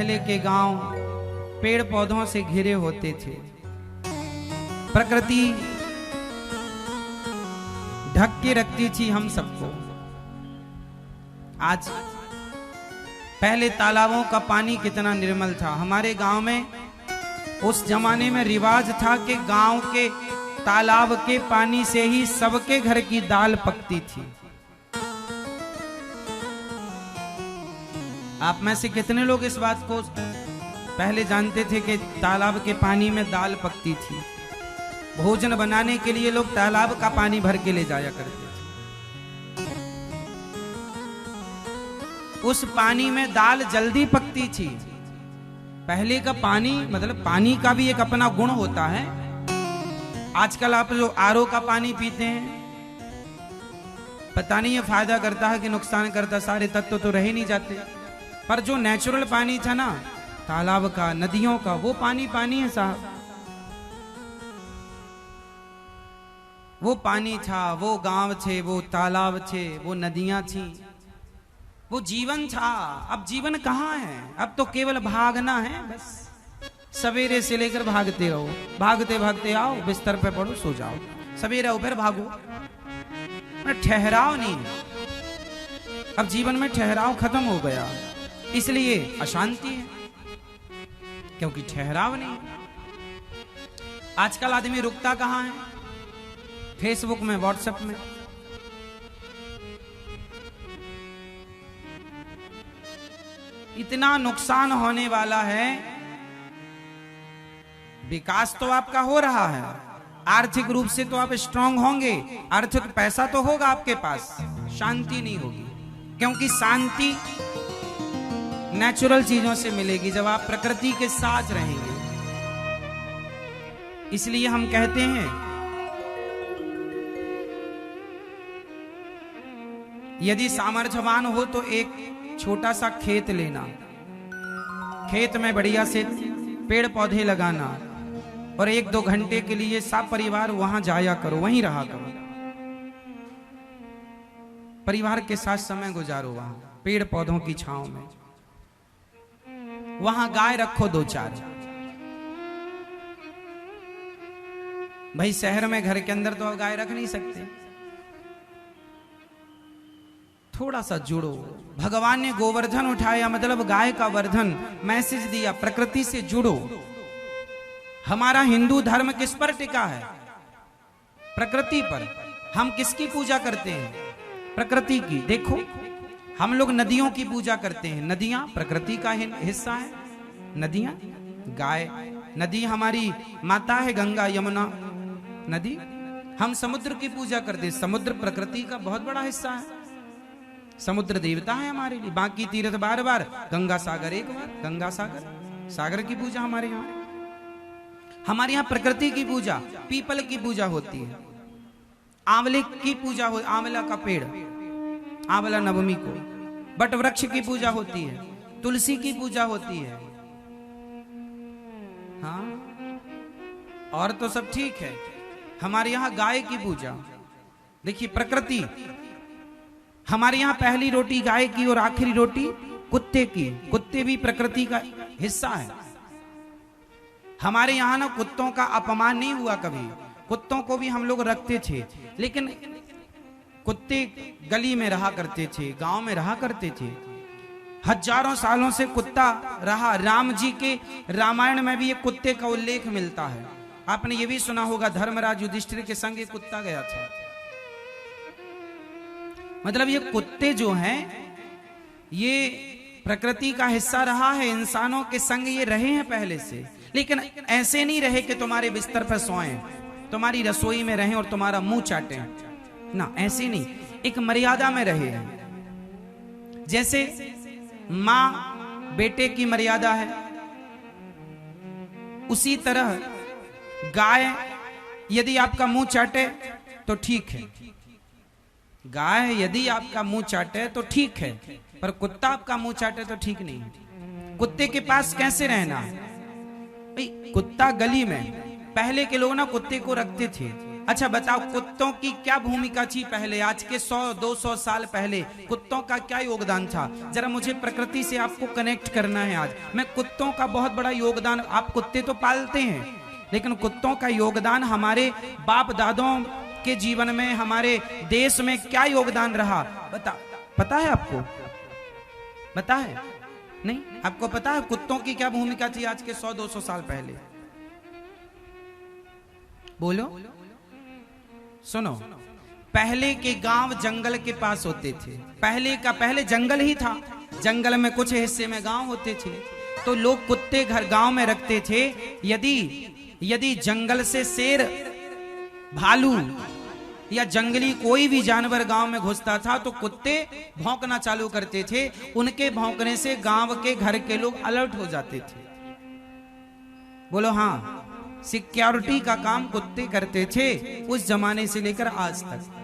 पहले के गांव पेड़ पौधों से घिरे होते थे। प्रकृति ढक के रखती थी हम सबको। आज पहले तालाबों का पानी कितना निर्मल था। हमारे गांव में उस जमाने में रिवाज था कि गांव के तालाब के पानी से ही सबके घर की दाल पकती थी। आप में से कितने लोग इस बात को पहले जानते थे कि तालाब के पानी में दाल पकती थी? भोजन बनाने के लिए लोग तालाब का पानी भर के ले जाया करते थे। उस पानी में दाल जल्दी पकती थी। पहले का पानी मतलब पानी का भी एक अपना गुण होता है। आजकल आप जो आरओ का पानी पीते हैं, पता नहीं ये फायदा करता है कि नुकसान करता, सारे तत्व तो रह ही नहीं जाते। पर जो नेचुरल पानी था ना, तालाब का, नदियों का, वो पानी पानी है साहब। वो पानी था, वो गांव थे, वो तालाब थे, वो नदियां थी, वो जीवन था। अब जीवन कहाँ है? अब तो केवल भागना है बस। सवेरे से लेकर भागते रहो, भागते भागते आओ, बिस्तर पे पड़ो, सो जाओ, सवेरे आओ फिर भागो। ठहराव नहीं है। अब जीवन में ठहराव खत्म हो गया, इसलिए अशांति है, क्योंकि ठहराव नहीं है। आजकल आदमी रुकता कहाँ है? फेसबुक में, व्हाट्सएप में। इतना नुकसान होने वाला है। विकास तो आपका हो रहा है, आर्थिक रूप से तो आप स्ट्रांग होंगे, आर्थिक पैसा तो होगा आपके पास, शांति नहीं होगी। क्योंकि शांति नेचुरल चीजों से मिलेगी जब आप प्रकृति के साथ रहेंगे। इसलिए हम कहते हैं, यदि सामर्थ्यवान हो तो एक छोटा सा खेत लेना, खेत में बढ़िया से पेड़ पौधे लगाना, और 1-2 घंटे के लिए सब परिवार वहां जाया करो, वहीं रहा करो, परिवार के साथ समय गुजारो, वहां पेड़ पौधों की छांव में। वहां गाय रखो 2-4। भाई शहर में घर के अंदर तो गाय रख नहीं सकते। थोड़ा सा जुड़ो। भगवान ने गोवर्धन उठाया, मतलब गाय का वर्धन, मैसेज दिया, प्रकृति से जुड़ो। हमारा हिंदू धर्म किस पर टिका है? प्रकृति पर। हम किसकी पूजा करते हैं? प्रकृति की। देखो, हम लोग नदियों की पूजा करते हैं। नदियां प्रकृति का हिस्सा है। नदियां, गाय, नदी हमारी माता है, गंगा यमुना नदी। हम समुद्र की पूजा करते हैं। समुद्र प्रकृति का बहुत बड़ा हिस्सा है। समुद्र देवता है हमारे लिए। बाकी तीर्थ बार बार, गंगा सागर एक बार, गंगा सागर, सागर की पूजा हमारे यहाँ। हमारे यहाँ प्रकृति की पूजा, पीपल की पूजा होती है, आंवले की पूजा हो, आंवला का पेड़, आंवला नवमी को, बट वृक्ष की पूजा होती है, तुलसी की पूजा होती है। हाँ, और तो सब ठीक है। हमारे यहाँ गाय की पूजा। देखिए प्रकृति, हमारे यहाँ पहली रोटी गाय की और आखिरी रोटी कुत्ते की। कुत्ते भी प्रकृति का हिस्सा है। हमारे यहाँ ना कुत्तों का अपमान नहीं हुआ कभी। कुत्तों को भी हम लोग रखते थे, लेकिन कुत्ते गली में रहा करते थे, गांव में रहा करते थे। हजारों सालों से कुत्ता रहा। राम जी के रामायण में भी ये कुत्ते का उल्लेख मिलता है। आपने ये भी सुना होगा, धर्मराज युधिष्ठिर के संग एक कुत्ता गया था। मतलब ये कुत्ते जो हैं, ये प्रकृति का हिस्सा रहा है। इंसानों के संग ये रहे हैं पहले से, लेकिन ऐसे नहीं रहे कि तुम्हारे बिस्तर पर सोएं, तुम्हारी रसोई में रहें और तुम्हारा मुंह चाटें ना, ऐसे नहीं। एक मर्यादा में रहे हैं। जैसे मां बेटे की मर्यादा है, उसी तरह गाय यदि आपका मुंह चाटे तो ठीक है। गाय यदि आपका मुंह चाटे तो ठीक है, पर कुत्ता आपका मुंह चाटे तो ठीक नहीं है। कुत्ते के पास कैसे रहना? भाई कुत्ता गली में, पहले के लोग ना कुत्ते को रखते थे, अच्छा बताओ, कुत्तों की क्या भूमिका थी पहले, आज के 100-200 साल पहले कुत्तों का क्या योगदान था? जरा मुझे प्रकृति से आपको कनेक्ट करना है। आज मैं कुत्तों का बहुत बड़ा योगदान, आप कुत्ते तो पालते हैं, लेकिन कुत्तों का योगदान हमारे बाप दादों के जीवन में, हमारे देश में क्या योगदान रहा, पता है आपको? पता है? नहीं, आपको पता है कुत्तों की क्या भूमिका थी आज के 100-200 साल पहले? बोलो, सुनो। पहले के गांव जंगल के पास होते थे, पहले जंगल ही था, जंगल में कुछ हिस्से में गांव होते थे, तो लोग कुत्ते घर गांव में रखते थे। यदि जंगल से शेर, भालू या जंगली कोई भी जानवर गांव में घुसता था तो कुत्ते भौंकना चालू करते थे। उनके भौंकने से गांव के घर के लोग अलर्ट हो जाते थे। बोलो हाँ, सिक्योरिटी का काम कुत्ते करते थे उस जमाने से लेकर आज तक।